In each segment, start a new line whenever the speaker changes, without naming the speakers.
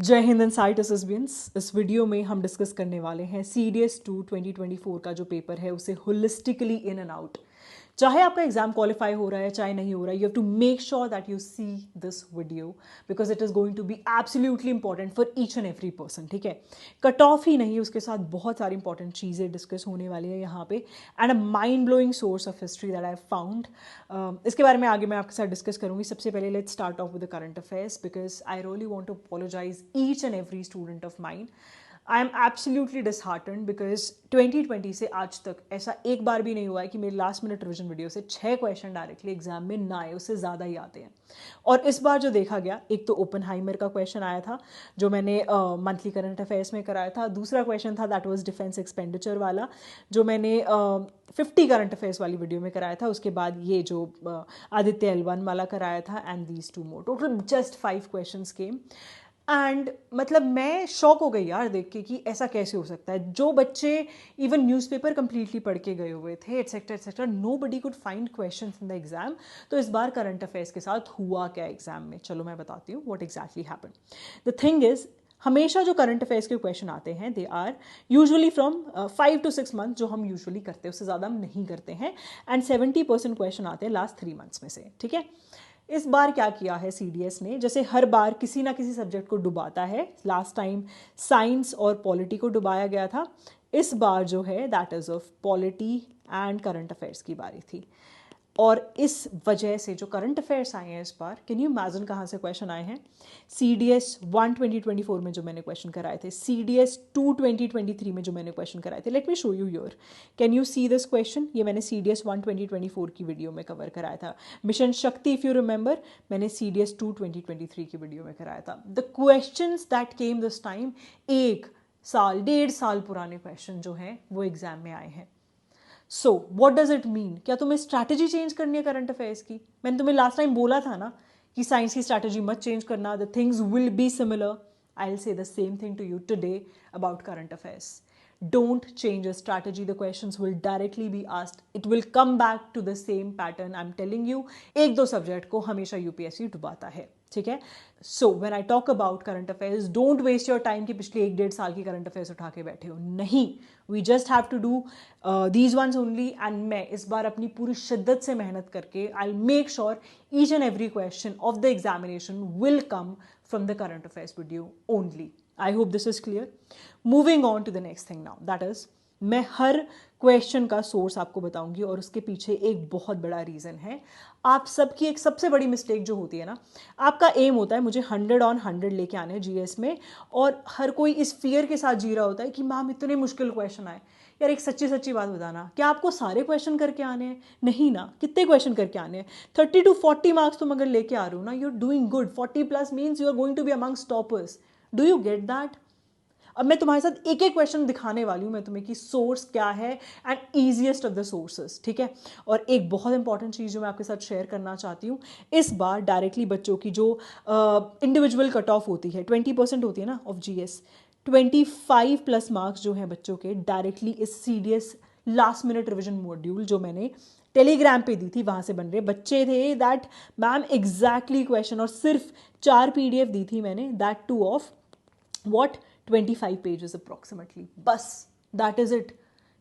जय Hind and site एसएसबियंस। इस video में हम डिस्कस करने वाले हैं सीडीएस 2 2024 का जो पेपर है उसे होलिस्टिकली इन एंड आउट। चाहे आपका एग्जाम क्वालिफाई हो रहा है चाहे नहीं हो रहा है, you have to make sure that you see this video because it is going to be absolutely important for each and every person. ठीक है, कट ऑफ ही नहीं, उसके साथ बहुत सारी इंपॉर्टेंट चीज़ें डिस्कस होने वाली है यहाँ पे and a mind blowing source of history that I found. इसके बारे में आगे मैं आपके साथ डिस्कस करूँगी। सबसे पहले let's start off with the current affairs because I really want to apologise each and every student of mind. I am absolutely dishearten because 2020 से आज तक ऐसा एक बार भी नहीं हुआ है कि मेरी लास्ट मिनट रिविजन वीडियो से 6 क्वेश्चन डायरेक्टली एग्जाम में ना आए, उससे ज़्यादा ही आते हैं। और इस बार जो देखा गया, एक तो ओपनहाइमर का क्वेश्चन आया था जो मैंने मंथली करंट अफेयर्स में कराया था। दूसरा क्वेश्चन था दैट वाज डिफेंस एक्सपेंडिचर वाला जो मैंने 50 करंट अफेयर्स वाली वीडियो में कराया था। उसके बाद ये जो आदित्य L1 वाला कराया था and these two more, total just 5 questions came. And मतलब मैं शॉक हो गई यार देख के कि ऐसा कैसे हो सकता है। जो बच्चे इवन न्यूज़पेपर कंप्लीटली पढ़ के गए हुए थे etcetera, nobody could find question in the exam. तो इस बार करंट अफेयर्स के साथ हुआ क्या एग्जाम में, चलो मैं बताती हूँ what exactly happen. The thing is, हमेशा जो करंट अफेयर्स के क्वेश्चन आते हैं they are usually from 5 to 6 month, जो हम यूजुअली करते हैं उससे ज़्यादा हम नहीं करते हैं। एंड 70% क्वेश्चन आते हैं लास्ट 3 मंथ्स में से। ठीक है, इस बार क्या किया है सीडीएस ने, जैसे हर बार किसी ना किसी सब्जेक्ट को डुबाता है। लास्ट टाइम साइंस और पॉलिटी को डुबाया गया था, इस बार जो है that is of polity and current affairs की बारी थी। और इस वजह से जो करंट अफेयर्स आए हैं इस बार, कैन यू इमेजिन कहाँ से क्वेश्चन आए हैं। CDS 1 2024 में जो मैंने क्वेश्चन कराए थे, CDS 2 2023 में जो मैंने क्वेश्चन कराए थे। Let me show you your, can you see this question. ये मैंने CDS 1 2024 की वीडियो में कवर कराया था। मिशन शक्ति इफ यू रिमेंबर मैंने CDS 2 2023 की वीडियो में कराया था। The question that came this time, 1 साल 1.5 साल पुराने क्वेश्चन जो हैं वो एग्जाम में आए हैं। So what does it mean, क्या तुम्हें स्ट्रैटेजी चेंज करनी है करंट अफेयर्स की। मैंने तुम्हें लास्ट टाइम बोला था ना कि साइंस की स्ट्रैटेजी मत चेंज करना, the things will be similar. I will say the same thing to you today about current affairs. Don't change your strategy. The questions will directly be asked. It will come back to the same pattern. I'm telling you, एक दो subject को हमेशा UPSC डुबाता है। ठीक है, so when I talk about current affairs, don't waste your time कि पिछले 1-1.5 साल की करंट अफेयर्स उठा के बैठे हो। नहीं, we just have to do these ones only. And मैं इस बार अपनी पूरी शिद्दत से मेहनत करके I will make sure each and every question of the examination will come from the current affairs video only. I hope this is clear. Moving on to the next thing now, that is मैं हर question का source आपको बताऊंगी और उसके पीछे एक बहुत बड़ा रीज़न है। आप सबकी एक सबसे बड़ी मिस्टेक जो होती है ना, आपका एम होता है मुझे 100 on 100 लेके आने जीएस में, और हर कोई इस फियर के साथ जी रहा होता है कि मैम इतने मुश्किल क्वेश्चन आए। यार एक सच्ची सच्ची बात बताना, क्या आपको सारे क्वेश्चन करके आने हैं? नहीं ना, कितने क्वेश्चन करके आने हैं? 30 to 40 मार्क्स तुम अगर लेके आ रहे हो ना, you are doing good. 40+ means you are going to be amongst toppers. Do you get that? अब मैं तुम्हारे साथ एक एक क्वेश्चन दिखाने वाली हूँ मैं तुम्हें कि सोर्स क्या है and easiest of the sources. ठीक है, और एक बहुत इंपॉर्टेंट चीज़ जो मैं आपके साथ शेयर करना चाहती हूँ, इस बार डायरेक्टली बच्चों की जो इंडिविजुअल कट ऑफ होती है 20% होती है ना ऑफ जीएस, 25+ मार्क्स जो हैं बच्चों के डायरेक्टली इस CDS last minute revision module जो मैंने टेलीग्राम पे दी थी वहाँ से बन रहे बच्चे थे। दैट मैम एग्जैक्टली क्वेश्चन, और सिर्फ 4 PDF दी थी मैंने, that two of what 25 pages approximately, बस दैट इज इट।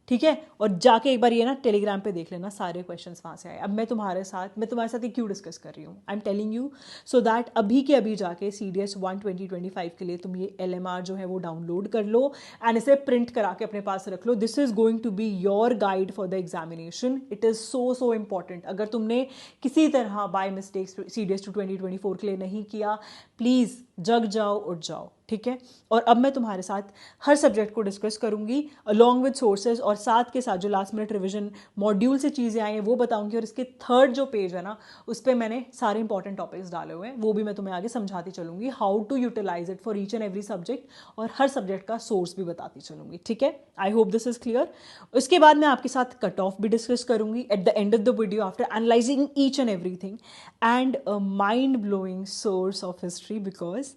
ठीक है, और जाके एक बार ये ना टेलीग्राम पे देख लेना सारे क्वेश्चंस वहाँ से आए। अब मैं तुम्हारे साथ ये क्यों डिस्कस कर रही हूँ, I am telling you so that अभी के अभी जाके CDS 1 2025 के लिए तुम ये LMR जो है वो डाउनलोड कर लो एंड इसे प्रिंट करा के अपने पास रख लो। This is going to be your guide for the examination. It is so important. अगर तुमने किसी तरह बाय मिस्टेक CDS 2 2024 के लिए नहीं किया, प्लीज़ जग जाओ, उठ जाओ। ठीक है, और अब मैं तुम्हारे साथ हर सब्जेक्ट को डिस्कस करूंगी अलॉन्ग विद सोर्सेज, और साथ के साथ जो लास्ट मिनट रिवीजन मॉड्यूल से चीज़ें आई हैं वो बताऊंगी। और इसके थर्ड जो पेज है ना, उस पर मैंने सारे इंपॉर्टेंट टॉपिक्स डाले हुए हैं, वो भी मैं तुम्हें आगे समझाती चलूंगी, how to utilise it for each and every subject, और हर सब्जेक्ट का सोर्स भी बताती चलूंगी। ठीक है, आई होप दिस इज क्लियर। उसके बाद मैं आपके साथ कट ऑफ भी डिस्कस करूंगी at the end of the video after analysing each and everything, and a mind blowing source of history, because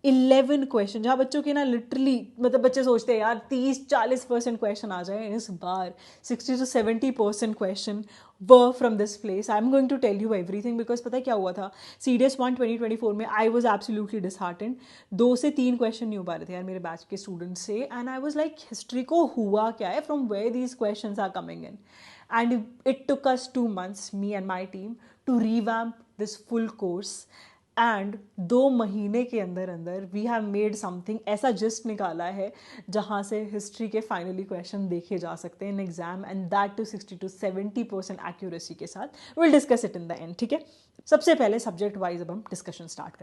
11 question, जहाँ बच्चों के ना लिटरली मतलब बच्चे सोचते हैं यार 30-40% क्वेश्चन आ जाए, इस बार 60-70% question were from this place. I am going to tell you everything because पता है क्या हुआ था सीडीएस 1 2024 में. I was absolutely disheartened. 2 से 3 क्वेश्चन नहीं हो पा रहे थे यार मेरे बैच के स्टूडेंट्स से. And I was like history को हुआ क्या है, from where these question are coming in. And it took us 2 months, me and my team, to revamp this full course. And 2 महीने के अंदर अंदर वी हैव मेड समथिंग, ऐसा just निकाला है जहाँ से हिस्ट्री के फाइनली क्वेश्चन देखे जा सकते हैं in exam, and that too 60-70% accuracy के साथ. Will discuss it in the end. ठीक है, सबसे पहले सब्जेक्ट वाइज अब हम डिस्कशन स्टार्ट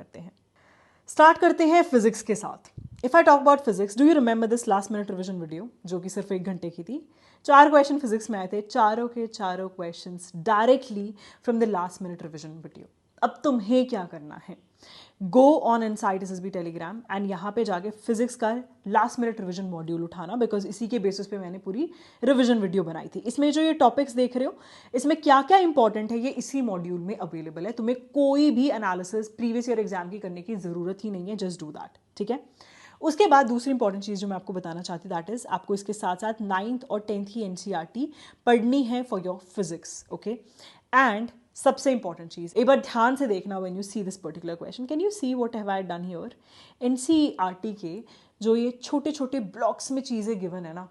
करते हैं फिजिक्स के साथ. If I talk about physics, do you remember this last minute revision video जो कि सिर्फ 1 घंटे की थी. 4 क्वेश्चन फिजिक्स में आए थे, चारों के चारों question directly from the last minute revision video. अब तुम्हें क्या करना है, go on insight SSB Telegram and यहाँ पे जाके फिजिक्स का लास्ट मिनट रिवीजन मॉड्यूल उठाना, बिकॉज इसी के बेसिस पे मैंने पूरी रिवीजन वीडियो बनाई थी. इसमें जो ये टॉपिक्स देख रहे हो, इसमें क्या क्या इंपॉर्टेंट है ये इसी मॉड्यूल में अवेलेबल है. तुम्हें कोई भी एनालिसिस प्रीवियस ईयर एग्जाम की करने की जरूरत ही नहीं है, जस्ट डू दैट. ठीक है, उसके बाद दूसरी इंपॉर्टेंट चीज़ जो मैं आपको बताना चाहती दैट इज आपको इसके साथ साथ 9th और 10th की NCERT पढ़नी है for your physics. Okay, and सबसे इंपॉर्टेंट चीज एक बार ध्यान से देखना, when you see this particular question, can you see what have I done here. NCERT के जो ये छोटे छोटे ब्लॉक्स में चीजें गिवन है ना,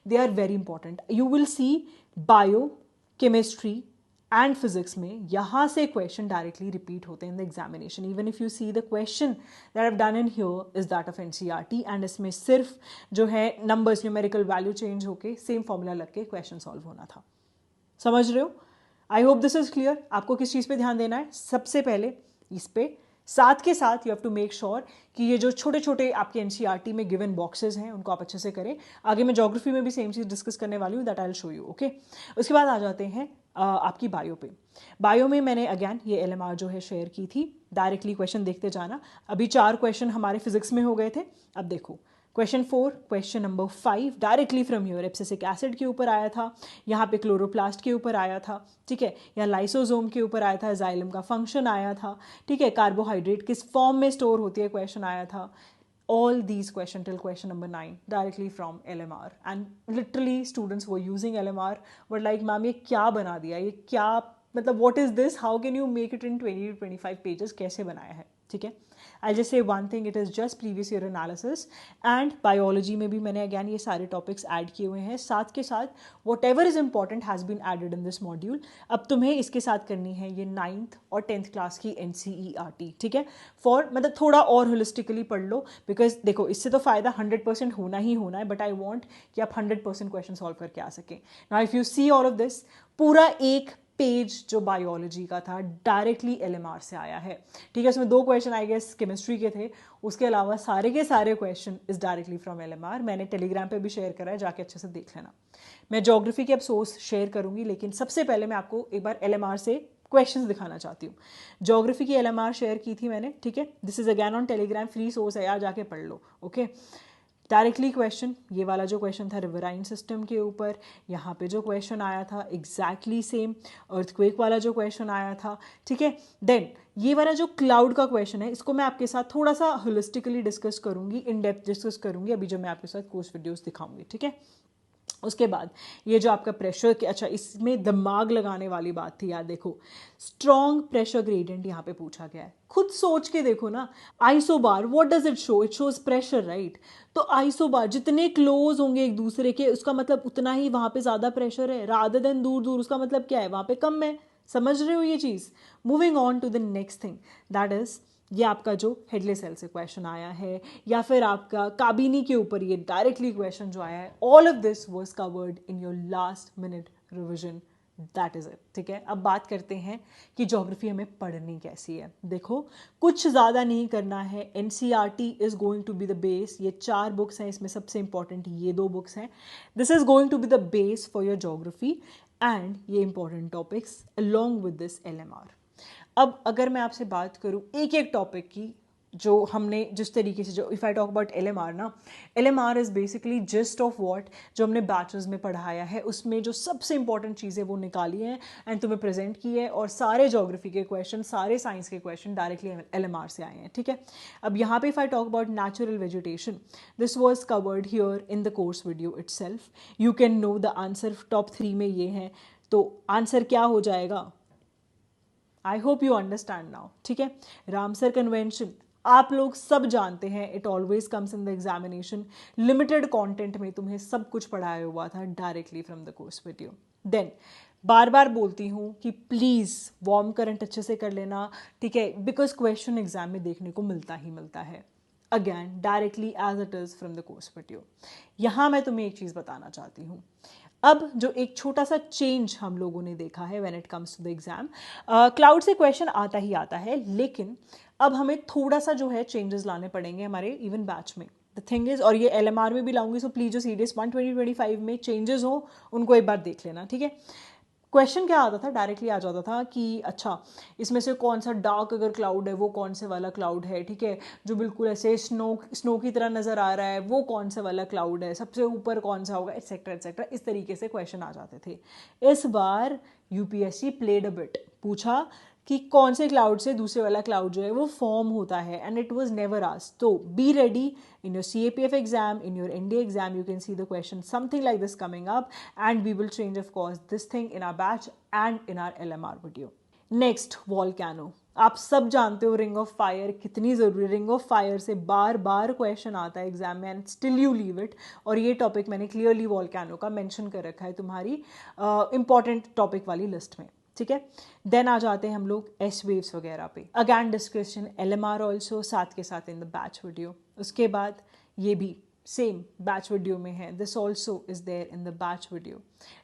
they are very important. You will see bio, chemistry and physics में यहाँ से क्वेश्चन डायरेक्टली रिपीट होते हैं in the examination. Even if you see the question that I have done in here is that of NCERT, and इसमें सिर्फ जो है numbers, numerical value change होके सेम फॉर्मूला लग के क्वेश्चन सॉल्व होना था. समझ रहे हो? I hope this is clear. आपको किस चीज़ पे ध्यान देना है, सबसे पहले इस पे, साथ के साथ you have to make sure कि ये जो छोटे छोटे आपके NCERT में गिवन बॉक्सेस हैं उनको आप अच्छे से करें. आगे मैं ज्योग्राफी में भी सेम चीज़ डिस्कस करने वाली हूँ, that I will show you. Okay, उसके बाद आ जाते हैं आपकी बायो पे. बायो में मैंने अगैन ये LMR जो है शेयर की थी. डायरेक्टली क्वेश्चन देखते जाना. अभी 4 क्वेश्चन हमारे फिजिक्स में हो गए थे. अब देखो question 4, question number 5 directly from your abscisic acid के ऊपर आया था, यहाँ पे क्लोरोप्लास्ट के ऊपर आया था. ठीक है, यहाँ लाइसोसोम के ऊपर आया था, जाइलम का फंक्शन आया था. ठीक है, कार्बोहाइड्रेट किस फॉर्म में स्टोर होती है क्वेश्चन आया था. all these question till question number 9 directly from LMR, and literally students were using LMR were like ma'am ये क्या बना दिया, ये क्या मतलब what is this, how can you make it in 20-25 pages, कैसे बनाया है. ठीक है, I'll just say one thing, it is just previous year analysis. and biology में भी मैंने again ये सारे topics add किए हुए हैं. साथ के साथ whatever is important has been added in this module. अब तुम्हें इसके साथ करनी है ये 9th और 10th क्लास की NCERT. ठीक है, फॉर मतलब थोड़ा और होलिस्टिकली पढ़ लो, बिकॉज देखो इससे तो फ़ायदा 100% होना ही होना है, बट आई वॉन्ट कि आप 100% क्वेश्चन सॉल्व करके आ सकें. Now if you see all of this, पूरा एक पेज जो बायोलॉजी का था डायरेक्टली LMR से आया है. ठीक है, उसमें 2 क्वेश्चन आई गेस केमिस्ट्री के थे, उसके अलावा सारे के सारे question is directly from LMR. मैंने टेलीग्राम पे भी शेयर करा है, जाके अच्छे से देख लेना. मैं ज्योग्राफी के अब सोर्स शेयर करूंगी, लेकिन सबसे पहले मैं आपको एक बार LMR से क्वेश्चंस दिखाना चाहती हूँ. ज्योग्राफी की LMR शेयर की थी मैंने. ठीक है, this is again on Telegram, free source है यार, जाके पढ़ लो. ओके, डायरेक्टली क्वेश्चन, ये वाला जो क्वेश्चन था रिवराइन सिस्टम के ऊपर, यहाँ पे जो क्वेश्चन आया था एग्जैक्टली सेम अर्थक्वेक वाला जो क्वेश्चन आया था. ठीक है, देन ये वाला जो क्लाउड का क्वेश्चन है, इसको मैं आपके साथ थोड़ा सा होलिस्टिकली डिस्कस करूंगी, इन डेप्थ डिस्कस करूंगी अभी जब मैं आपके साथ कोर्स वीडियोस दिखाऊंगी. ठीक है, उसके बाद ये जो आपका प्रेशर के, अच्छा इसमें दिमाग लगाने वाली बात थी यार. देखो स्ट्रॉन्ग प्रेशर ग्रेडियंट यहाँ पे पूछा गया है. खुद सोच के देखो ना, isobar what does it show, it shows pressure, right. तो आइसोबार जितने क्लोज होंगे एक दूसरे के, उसका मतलब उतना ही वहाँ पे ज़्यादा प्रेशर है, रादर देन दूर दूर, उसका मतलब क्या है वहाँ पे कम है. समझ रहे हो ये चीज़. Moving on to the next thing, that is ये आपका जो हेडले सेल से क्वेश्चन आया है, या फिर आपका काबिनी के ऊपर ये डायरेक्टली क्वेश्चन जो आया है, all of this was covered in your last minute revision. That is it. ठीक है, अब बात करते हैं कि ज्योग्राफी हमें पढ़नी कैसी है. देखो कुछ ज़्यादा नहीं करना है. NCERT is going to be the base. ये 4 बुक्स हैं, इसमें सबसे इंपॉर्टेंट ये 2 बुक्स हैं. This is going to be the base for your geography and ये important topics along with this LMR. अब अगर मैं आपसे बात करूं एक एक टॉपिक की, जो हमने जिस तरीके से जो if I talk about LMR ना, LMR is basically gist of what जो हमने बैचेस में पढ़ाया है, उसमें जो सबसे इंपॉर्टेंट चीज़ें वो निकाली हैं एंड तुम्हें प्रेजेंट की है, और सारे ज्योग्राफी के क्वेश्चन, सारे साइंस के क्वेश्चन डायरेक्टली LMR से आए हैं, ठीक है। अब यहाँ पे if I talk about natural vegetation, this was covered here in the course video itself. You can know the answer, top 3 में ये है, तो आंसर क्या हो जाएगा? I hope you understand now, ठीक है। रामसर कन्वेंशन आप लोग सब जानते हैं, it always comes in the examination. Limited content में तुम्हें सब कुछ पढ़ाया हुआ था directly from the course video. Then बार बार बोलती हूँ कि प्लीज़ वार्म करंट अच्छे से कर लेना, ठीक है, बिकॉज क्वेश्चन एग्जाम में देखने को मिलता ही मिलता है, again directly as it is from the course video. यहाँ मैं तुम्हें एक चीज़ बताना चाहती हूँ। अब जो एक छोटा सा चेंज हम लोगों ने देखा है when it comes to the exam, cloud से क्वेश्चन आता ही आता है, लेकिन अब हमें थोड़ा सा जो है चेंजेस लाने पड़ेंगे हमारे इवन बैच में। द थिंग इज, और ये LMR में भी लाऊंगी, सो प्लीज जो CDS 1 2025 में चेंजेस हो उनको एक बार देख लेना, ठीक है। क्वेश्चन क्या आता था, डायरेक्टली आ जाता था कि अच्छा इसमें से कौन सा डार्क अगर क्लाउड है वो कौन से वाला क्लाउड है, ठीक है, जो बिल्कुल ऐसे स्नो की तरह नज़र आ रहा है वो कौन से वाला क्लाउड है, सबसे ऊपर कौन सा होगा, एटसेट्रा एटसेट्रा, इस तरीके से क्वेश्चन आ जाते थे। इस बार UPSC प्लेड अ बिट, पूछा कि कौन से क्लाउड से दूसरे वाला क्लाउड जो है वो फॉर्म होता है, and it was never asked. तो be ready, in your CAPF exam, in your NDA exam, you can see the question something like this coming up, and we will change of course this thing in our batch and in our LMR video. Next, volcano. आप सब जानते हो ring of fire कितनी ज़रूरी, ring of fire से बार बार question आता है exam में and still you leave it, और ये टॉपिक मैंने क्लियरली वॉल्केनो का मेंशन कर रखा है तुम्हारी इंपॉर्टेंट टॉपिक वाली लिस्ट में, ठीक है। देन आ जाते हैं हम लोग एस वेव्स वगैरह पे, अगैन डिस्कशन LMR ऑल्सो, साथ के साथ इन द बैच वीडियो। उसके बाद ये भी सेम बैच वीडियो में है, this also is there in the batch video.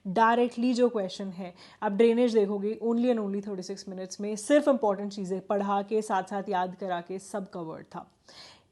Directly जो क्वेश्चन है, आप ड्रेनेज देखोगे ओनली एंड ओनली 36 मिनट्स में, सिर्फ इंपॉर्टेंट चीज़ें पढ़ा के साथ साथ याद करा के सब कवर्ड था।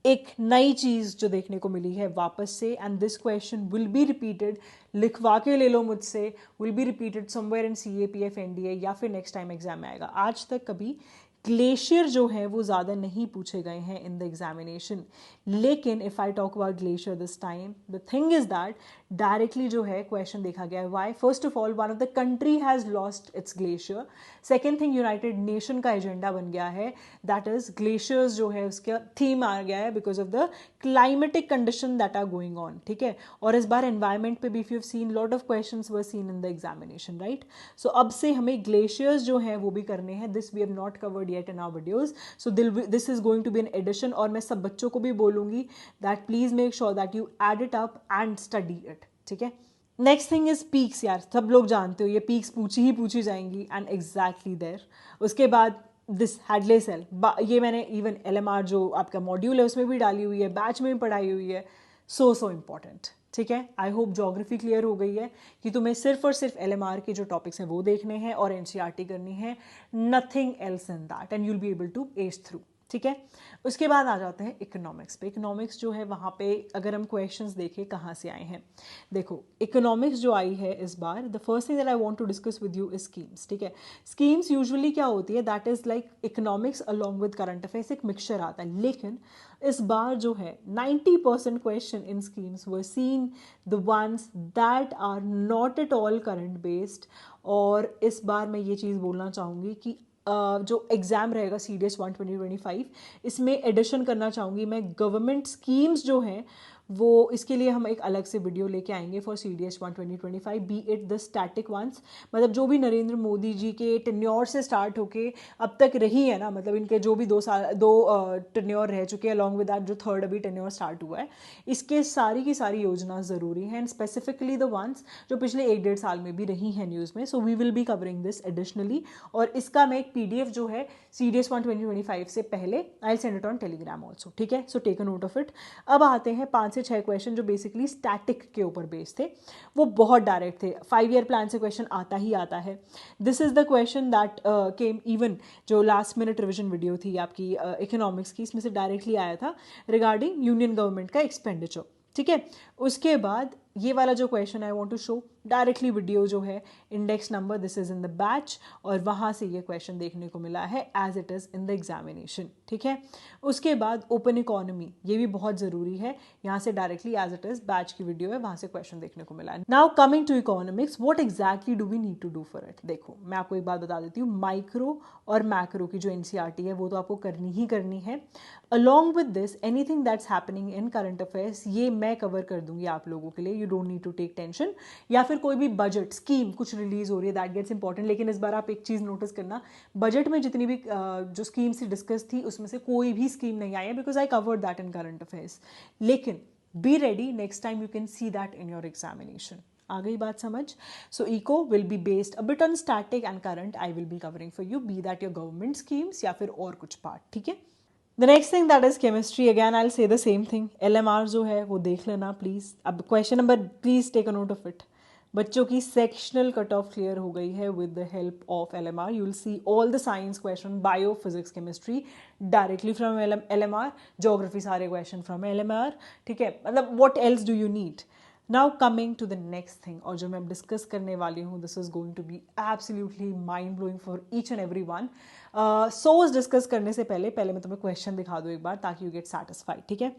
एक नई चीज़ जो देखने को मिली है वापस से, and this question will be repeated, लिखवा के ले लो मुझसे, will be repeated somewhere in CAPF NDA या फिर नेक्स्ट टाइम एग्जाम में आएगा। आज तक कभी ग्लेशियर जो है वो ज़्यादा नहीं पूछे गए हैं इन द एग्जामिनेशन, लेकिन if I talk about glacier this time, the thing is that directly जो है क्वेश्चन देखा गया है, why, first of all one of the country has lost its glacier, second thing United Nation का agenda बन गया है, दैट इज ग्लेशियर्स जो है उसका थीम आ गया है because of the climatic condition that are going on, ठीक है। और इस बार एनवायरमेंट पे भी if you have seen lot of questions were seen in the examination, right. So अब से हमें ग्लेशियर्स जो है वो भी करने हैं, this we have not covered yet in our videos, so this is going to be an addition, और मैं सब बच्चों को भी बोलूंगी that please make sure that you add it up and study it, ठीक है। नेक्स्ट थिंग इज पीक्स, यार सब लोग जानते हो ये पीक्स पूछी जाएंगी, एंड एग्जैक्टली देयर। उसके बाद दिस हेडले सेल, ये मैंने इवन LMR जो आपका मॉड्यूल है उसमें भी डाली हुई है, बैच में भी पढ़ाई हुई है, सो इम्पॉर्टेंट, ठीक है। आई होप ज्योग्राफी क्लियर हो गई है कि तुम्हें सिर्फ और सिर्फ LMR के जो टॉपिक्स हैं वो देखने हैं और NCERT करनी है, nothing else in that, and you will be able to ace through, ठीक है। उसके बाद आ जाते हैं इकोनॉमिक्स पे। इकोनॉमिक्स जो है वहाँ पे अगर हम क्वेश्चंस देखें कहाँ से आए हैं, देखो इकोनॉमिक्स जो आई है इस बार, the first thing that I want to discuss with you is schemes, ठीक है। स्कीम्स यूजुअली क्या होती है, that is like economics along with current affairs, एक मिक्सचर आता है, लेकिन इस बार जो है 90% question in schemes were seen the ones that are not at all current based. और इस बार मैं ये चीज़ बोलना चाहूँगी कि जो एग्ज़ाम रहेगा CDS 1 2025, इसमें एडिशन करना चाहूँगी मैं, गवर्नमेंट स्कीम्स जो हैं वो इसके लिए हम एक अलग से वीडियो लेके आएंगे for CDS 1 2025, be it the static ones, मतलब जो भी नरेंद्र मोदी जी के टेन्योर से स्टार्ट होके अब तक रही है ना, मतलब इनके जो भी दो टेन्योर रह चुके हैं अलॉन्ग विद दैट जो थर्ड अभी टेन्योर स्टार्ट हुआ है, इसके सारी की सारी योजना ज़रूरी हैं, एंड स्पेसिफिकली द वंस जो पिछले 1-1.5 साल में भी रही हैं न्यूज़ में। So we will be covering this additionally, और इसका मैं एक PDF जो है CDS 1 2025 से पहले I will send it on Telegram also, ठीक है। So take a note of it. अब आते हैं 5 से 6 क्वेश्चन जो बेसिकली स्टैटिक के ऊपर बेस्ड थे, वो बहुत डायरेक्ट थे, 5 ईयर प्लान से क्वेश्चन आता ही आता है। This is the question that came even जो लास्ट मिनट रिविजन वीडियो थी आपकी इकोनॉमिक्स की, इसमें से डायरेक्टली आया था रिगार्डिंग यूनियन गवर्नमेंट का एक्सपेंडिचर, ठीक है। उसके बाद ये वाला जो question I want to show directly video जो है index number this is in the batch, और वहाँ से ये क्वेश्चन देखने को मिला है as it is in the examination, ठीक है। उसके बाद ओपन इकोनॉमी, ये भी बहुत ज़रूरी है, यहाँ से directly as it is batch की वीडियो है, वहाँ से क्वेश्चन देखने को मिला है। Now coming to economics, what exactly do we need to do for it. देखो मैं आपको एक बात बता देती हूँ, माइक्रो और मैक्रो की जो एनसीईआरटी है वो तो आपको करनी ही करनी है। Along with this anything that's happening in current affairs ये मैं कवर कर दूंगी आप लोगों के लिए, you don't need to take tension. या फिर कोई भी बजट स्कीम कुछ रिलीज हो रही है दैट गेट्स इंपॉर्टेंट, लेकिन इस बार आप एक चीज़ नोटिस करना, बजट में जितनी भी जो स्कीम्स डिस्कस थी उसमें से कोई भी स्कीम नहीं आई है, because I covered that in current affairs. लेकिन be ready, next time you can see that in your examination. आ गई बात समझ। So eco will be based a bit on static and current I will be covering for you, be that your government schemes या फिर और कुछ part, ठीक है। The next thing that is chemistry, again I will say the same thing, LMR जो है वो देख लेना प्लीज। अब question number, please take a note of it. बच्चों की सेक्शनल कट ऑफ क्लियर हो गई है with the help of LMR। You will see all the science question, bio, physics, chemistry directly from LMR, geography सारे question from LMR, ठीक है। मतलब what else do you need. Now coming to the next thing, और जो मैं discuss करने वाली हूँ this is going to be absolutely mind blowing for each and every one. Source discuss करने से पहले मैं तुम्हें क्वेश्चन दिखा दूँ एक बार ताकि यू गेट सेटिस्फाइड, ठीक है।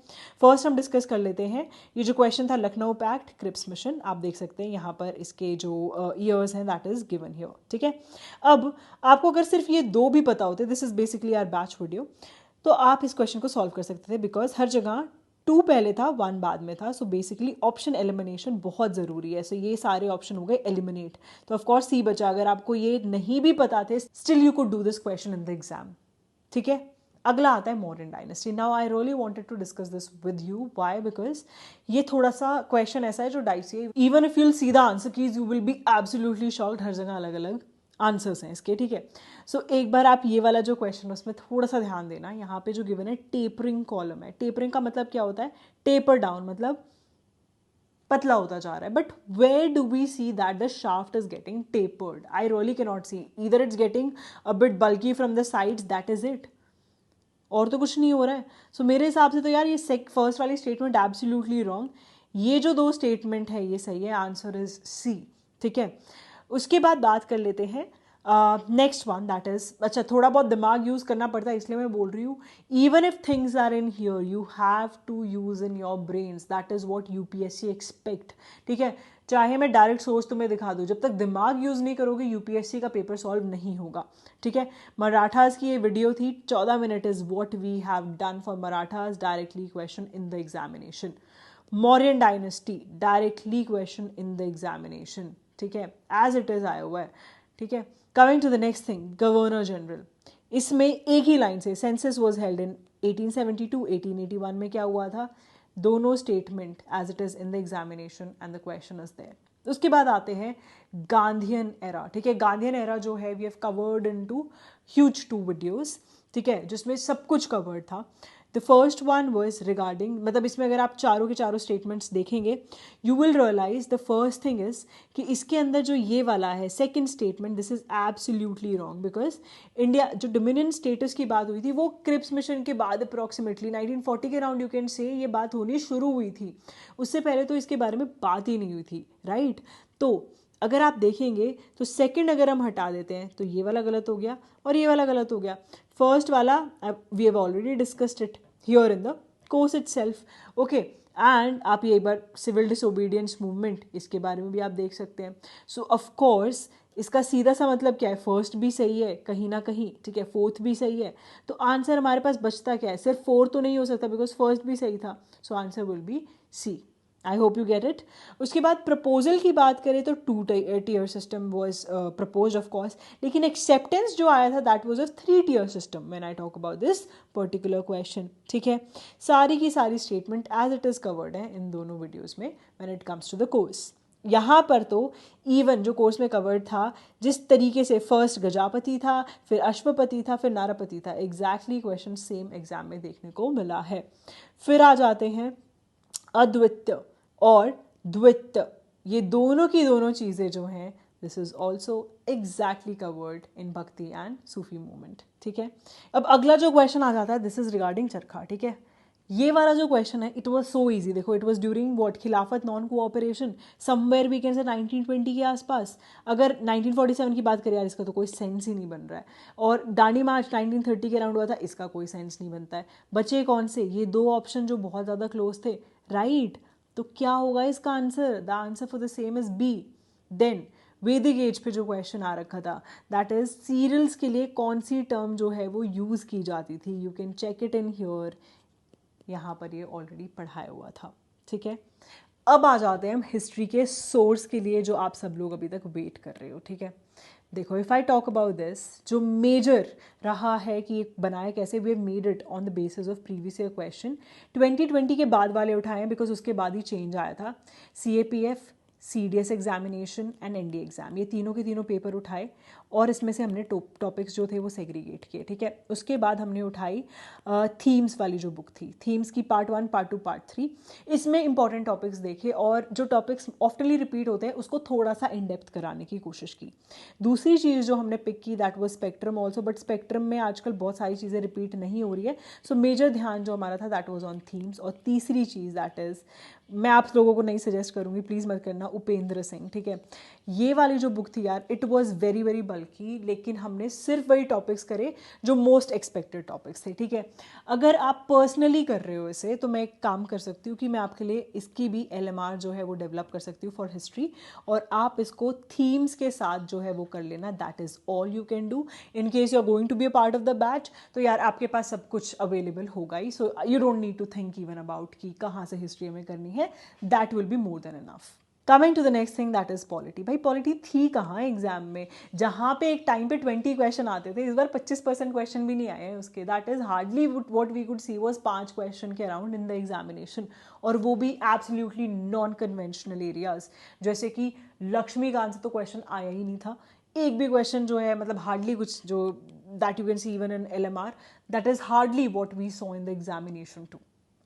फर्स्ट हम डिस्कस कर लेते हैं, ये जो क्वेश्चन था लखनऊ पैक्ट क्रिप्स मिशन, आप देख सकते हैं यहाँ पर इसके जो ईयर्स हैं दैट इज गिवन हियर, ठीक है। अब आपको अगर सिर्फ ये दो भी पता होते, this is basically our batch video, तो आप इस क्वेश्चन को सॉल्व कर सकते थे, बिकॉज हर जगह 2 पहले था 1 बाद में था। सो बेसिकली ऑप्शन एलिमिनेशन बहुत ज़रूरी है। सो ये सारे ऑप्शन हो गए एलिमिनेट, तो ऑफकोर्स सी बचा। अगर आपको ये नहीं भी पता थे still you could do this question in the exam, ठीक है। अगला आता है Mauryan dynasty. Now I really wanted to discuss this with you, why, because ये थोड़ा सा क्वेश्चन ऐसा है जो डाइसी है। Even if you'll see the answer keys you will be absolutely shocked, हर जगह अलग अलग आंसर्स हैं इसके, ठीक है। सो एक बार आप ये वाला जो क्वेश्चन है उसमें थोड़ा सा ध्यान देना। यहाँ पे जो गिवन है टेपरिंग कॉलम है, टेपरिंग का मतलब क्या होता है, टेपर डाउन, मतलब पतला होता जा रहा है। But where do we see that the shaft is getting tapered, I really can not see, either it's getting a bit bulky from the sides, that is it, और तो कुछ नहीं हो रहा है। सो मेरे हिसाब से तो यार ये फर्स्ट वाली स्टेटमेंट एब्सोल्युटली रॉन्ग, ये जो दो स्टेटमेंट है ये सही है, आंसर इज सी, ठीक है। उसके बाद बात कर लेते हैं नेक्स्ट वन दैट इज, अच्छा थोड़ा बहुत दिमाग यूज करना पड़ता है इसलिए मैं बोल रही हूँ, even if things are in here you have to use in your brains, that is what UPSC expect, ठीक है। चाहे मैं डायरेक्ट सोच तुम्हें दिखा दूँ, जब तक दिमाग यूज नहीं करोगे UPSC का पेपर सॉल्व नहीं होगा, ठीक है। मराठास की ये वीडियो थी 14 minute is what we have done for Marathas, directly question in the examination. Mauryan dynasty directly question in the examination, ठीक है, एज इट इज आया हुआ है, ठीक है। Coming to the next thing, governor general, इसमें एक ही लाइन से सेंसस वाज हेल्ड इन 1872, 1881 में क्या हुआ था, दोनों statement as it is in the examination and the question is there. उसके बाद आते हैं गांधीयन एरा, ठीक है। गांधीयन एरा जो है we have covered into huge 2 videos, ठीक है, जिसमें सब कुछ कवर्ड था। The first one was regarding, मतलब इसमें अगर आप चारों के चारों स्टेटमेंट्स देखेंगे you will realise the first thing is कि इसके अंदर जो ये वाला है second statement, this is absolutely wrong, because India जो डोमिनियन स्टेटस की बात हुई थी वो क्रिप्स मिशन के बाद अप्रॉक्सीमेटली 1940 के अराउंड यू कैन से ये बात होनी शुरू हुई थी, उससे पहले तो इसके बारे में बात ही नहीं हुई थी, राइट। तो अगर आप देखेंगे तो सेकंड अगर हम हटा देते हैं तो ये वाला गलत हो गया और ये वाला गलत हो गया। फर्स्ट वाला we have already discussed it here in the course itself, okay. And आप ये एक बार सिविल डिसोबीडियंस मूवमेंट, इसके बारे में भी आप देख सकते हैं। सो ऑफ कोर्स इसका सीधा सा मतलब क्या है, फर्स्ट भी सही है कहीं ना कहीं, ठीक है, फोर्थ भी सही है, तो आंसर हमारे पास बचता क्या है, सिर्फ फोर्थ तो नहीं हो सकता बिकॉज फर्स्ट भी सही था, so answer will be C. I hope you get it. उसके बाद प्रपोजल की बात करें तो 2 tier system was propose of course, लेकिन एक्सेप्टेंस जो आया था that was a 3 tier system when I talk about this particular question, ठीक है। सारी की सारी statement as it is covered है इन दोनों वीडियोज़ में when it comes to the course. यहाँ पर तो इवन जो कोर्स में कवर्ड था, जिस तरीके से फर्स्ट गजापति था, फिर अश्वपति था, फिर नारापति था, एग्जैक्टली क्वेश्चन सेम एग्जाम में देखने को मिला है। फिर आ जाते हैं अद्वितीय और द्वितीय, ये दोनों की दोनों चीज़ें जो हैं this is also exactly covered in भक्ति एंड सूफी मूवमेंट, ठीक है। अब अगला जो क्वेश्चन आ जाता है दिस इज रिगार्डिंग चरखा, ठीक है। ये वाला जो क्वेश्चन है, इट वाज सो इजी। देखो, it was during what, Khilafat non cooperation, somewhere we can say 1920 के आसपास। अगर 1947 की बात करें यार, इसका तो कोई सेंस ही नहीं बन रहा है। और दांडी मार्च 1930 के अराउंड हुआ था, इसका कोई सेंस नहीं बनता है। बचे कौन से? ये दो ऑप्शन जो बहुत ज़्यादा क्लोज थे, राइट। तो क्या होगा इसका answer? The answer for the same is B. Then Vedic age पे जो क्वेश्चन आ रखा था, दैट इज सीरियल्स के लिए कौन सी टर्म जो है वो यूज़ की जाती थी। You can check it in here, यहाँ पर ये ऑलरेडी पढ़ाया हुआ था, ठीक है। अब आ जाते हैं हम हिस्ट्री के सोर्स के लिए, जो आप सब लोग अभी तक वेट कर रहे हो, ठीक है। देखो, if I talk about this, जो मेजर रहा है कि ये बनाया कैसे, we have made it on the basis of previous year question. 2020 के बाद वाले उठाए हैं, बिकॉज उसके बाद ही चेंज आया था। CAPF, CDS examination and ND exam, ये तीनों के तीनों पेपर उठाए और इसमें से हमने टॉपिक्स जो थे वो सेग्रीगेट किए, ठीक है। उसके बाद हमने उठाई थीम्स वाली जो बुक थी, थीम्स की पार्ट 1, पार्ट 2, पार्ट 3। इसमें इंपॉर्टेंट टॉपिक्स देखे और जो टॉपिक्स ऑफ्टनली रिपीट होते हैं उसको थोड़ा सा इन डेप्थ कराने की कोशिश की। दूसरी चीज़ जो हमने पिक की, that was spectrum also, but spectrum में आजकल बहुत सारी चीज़ें रिपीट नहीं हो रही है, सो मेजर ध्यान जो हमारा था दैट वाज ऑन थीम्स। और तीसरी चीज़ दैट इज़, मैं आप लोगों को नहीं सजेस्ट करूँगी, प्लीज़ मत करना, उपेंद्र सिंह, ठीक है। ये वाली जो बुक थी यार, इट वाज वेरी वेरी बल्कि, लेकिन हमने सिर्फ वही टॉपिक्स करे जो मोस्ट एक्सपेक्टेड टॉपिक्स थे, ठीक है। अगर आप पर्सनली कर रहे हो इसे, तो मैं एक काम कर सकती हूँ कि मैं आपके लिए इसकी भी LMR जो है वो डेवलप कर सकती हूँ फॉर हिस्ट्री, और आप इसको थीम्स के साथ जो है वो कर लेना। That is all you can do. In case you are going to be a part of the batch, तो यार आपके पास सब कुछ अवेलेबल होगा ही, so you don't need to think even about कि कहाँ से हिस्ट्री हमें करनी है। That will be more than enough. Coming to the next thing, that is polity. भाई पॉलिटी थी कहाँ एग्जाम में? जहाँ पे एक टाइम पे 20 क्वेश्चन आते थे, इस बार 25% क्वेश्चन भी नहीं आए हैं उसके। That is hardly what we could see was 5 question के अराउंड इन द एग्जामिनेशन, और वो भी एब्सोल्युटली नॉन कन्वेंशनल एरियाज। जैसे कि लक्ष्मीकांत से तो क्वेश्चन आया ही नहीं था, एक भी क्वेश्चन जो है, मतलब हार्डली कुछ जो that you can see even in LMR, that is hardly what we saw in the examination too.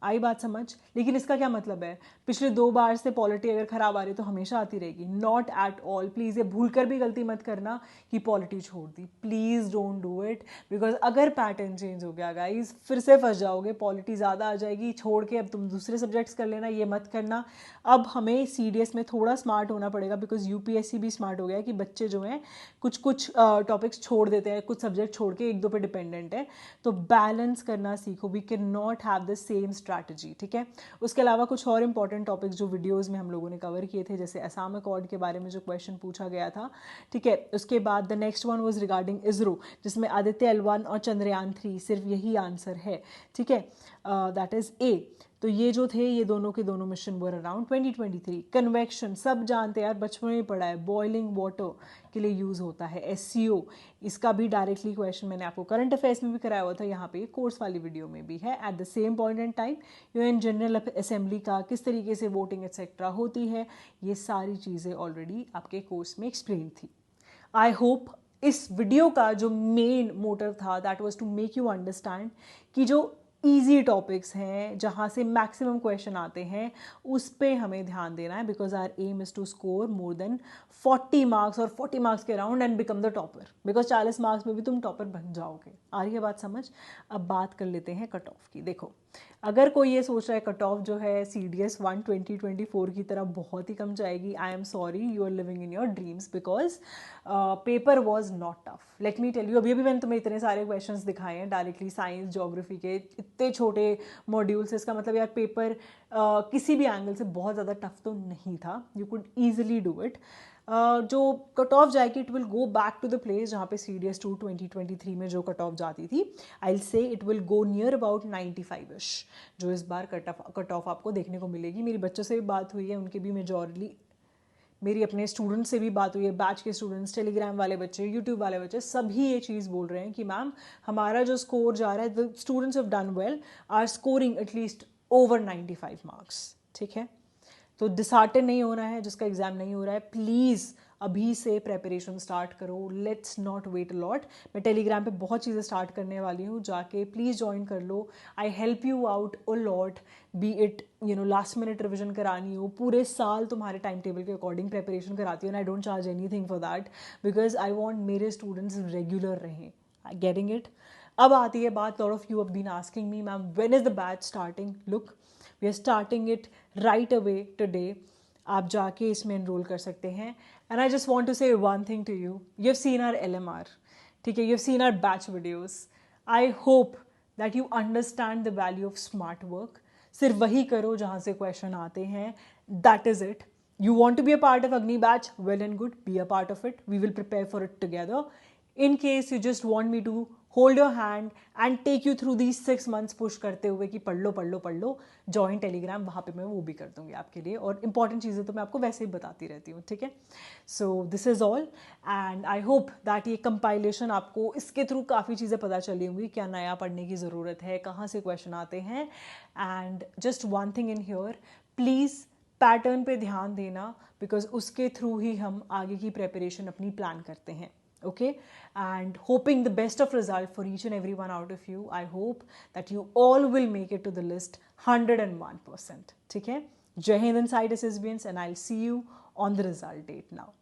आई बात समझ? लेकिन इसका क्या मतलब है? पिछले 2 बार से पॉलिटी अगर खराब आ रही है तो हमेशा आती रहेगी? Not at all. प्लीज़ ये भूल कर भी गलती मत करना कि पॉलिटी छोड़ दी, please don't do it, because अगर पैटर्न चेंज हो गया गाइज, फिर से फंस जाओगे, पॉलिटी ज़्यादा आ जाएगी, छोड़ के अब तुम दूसरे सब्जेक्ट्स कर लेना, ये मत करना। अब हमें CDS में थोड़ा स्मार्ट होना पड़ेगा, बिकॉज UPSC भी स्मार्ट हो गया है कि बच्चे जो हैं कुछ कुछ टॉपिक्स छोड़ देते हैं, कुछ सब्जेक्ट छोड़ के 1-2 पे डिपेंडेंट है। तो बैलेंस करना सीखो, we can not have the same strategy, ठीक है। उसके अलावा कुछ और इंपॉर्टेंट टॉपिक्स जो वीडियोस में हम लोगों ने कवर किए थे, जैसे असम अकॉर्ड के बारे में जो क्वेश्चन पूछा गया था, ठीक है। उसके बाद the next one was regarding ISRO, जिसमें आदित्य L1 और चंद्रयान 3, सिर्फ यही आंसर है, ठीक है। That is A। तो ये जो थे, ये दोनों के दोनों मिशन वर अराउंड 2023। कन्वेक्शन सब जानते हैं यार, बचपन में पढ़ा है, बॉइलिंग वाटर के लिए यूज़ होता है। SCO, इसका भी डायरेक्टली क्वेश्चन मैंने आपको करंट अफेयर्स में भी कराया हुआ था, यहाँ पे कोर्स वाली वीडियो में भी है। At the same point in time UN general assembly का किस तरीके से वोटिंग एक्सेट्रा होती है, ये सारी चीज़ें ऑलरेडी आपके कोर्स में एक्सप्लेन थी। आई होप इस वीडियो का जो मेन मोटिव था, that was to make you understand कि जो ईजी टॉपिक्स हैं, जहाँ से मैक्सिमम क्वेश्चन आते हैं, उस पर हमें ध्यान देना है, because our aim is to score more than 40 marks, और 40 मार्क्स के around, and become the topper, because 40 marks में भी तुम टॉपर बन जाओगे। आ रही है बात समझ? अब बात कर लेते हैं कट ऑफ की। देखो, अगर कोई ये सोच रहा है कट ऑफ जो है CDS 1 2024 की तरह बहुत ही कम जाएगी, I am sorry, you are living in your dreams, because paper was not tough. Let me tell you, अभी मैंने तुम्हें इतने सारे क्वेश्चंस दिखाए हैं डायरेक्टली साइंस ज्योग्राफी के, इतने छोटे मॉड्यूल से, इसका मतलब यार पेपर किसी भी एंगल से बहुत ज़्यादा टफ तो नहीं था, you could easily do it. जो कट ऑफ जाएगी, it will go back to the place जहाँ पे CDS 2 2023 में जो कट ऑफ जाती थी। आई से it will go near about 95ish, जो इस बार कट ऑफ आपको देखने को मिलेगी। मेरी बच्चों से भी बात हुई है, उनके भी मेजॉरिटी, मेरी अपने स्टूडेंट्स से भी बात हुई है, बैच के स्टूडेंट्स, टेलीग्राम वाले बच्चे, यूट्यूब वाले बच्चे, सभी ये चीज़ बोल रहे हैं कि मैम हमारा जो स्कोर जा रहा है, the students have done well, are scoring at least over 95 marks, ठीक है। तो डिसहार्टन नहीं होना है जिसका एग्जाम नहीं हो रहा है, प्लीज़ अभी से प्रेपरेशन स्टार्ट करो, let's not wait a lot. मैं टेलीग्राम पे बहुत चीज़ें स्टार्ट करने वाली हूँ, जाके प्लीज़ ज्वाइन कर लो। I help you out a lot, be it last minute revision करानी हो, पूरे साल तुम्हारे टाइम टेबल के अकॉर्डिंग प्रेपरेशन कराती हूँ, and I don't charge anything for that, because I want मेरे स्टूडेंट्स रेगुलर रहें। Getting it? अब आती है बात, lot of you have been asking me, ma'am when is the batch starting? Look, we are starting it right away today. आप जाके इसमें enrol कर सकते हैं. And I just want to say one thing to you. You have seen our LMR, ठीक है, you have seen our batch videos. I hope that you understand the value of smart work. सिर्फ वही करो जहाँ से question आते हैं. That is it. You want to be a part of Agni batch? Well and good. Be a part of it. We will prepare for it together. In case you just want me to hold your hand and take you through these 6 months push करते हुए कि पढ़ लो, join Telegram, वहाँ पे मैं वो भी कर दूँगी आपके लिए. और important चीज़ें तो मैं आपको वैसे ही बताती रहती हूँ, ठीक है. So this is all and I hope that ये compilation आपको इसके थ्रू काफ़ी चीज़ें पता चली होंगी, क्या नया पढ़ने की ज़रूरत है, कहाँ से क्वेश्चन आते हैं. And just one thing in here, please pattern पे ध्यान देना, बिकॉज उसके थ्रू ही हम आगे की प्रेपरेशन अपनी प्लान करते हैं. Okay, and hoping the best of result for each and every one out of you. I hope that you all will make it to the list 101%. ठीक है. Jai Hind, inside SSBians, and I will see you on the result date now.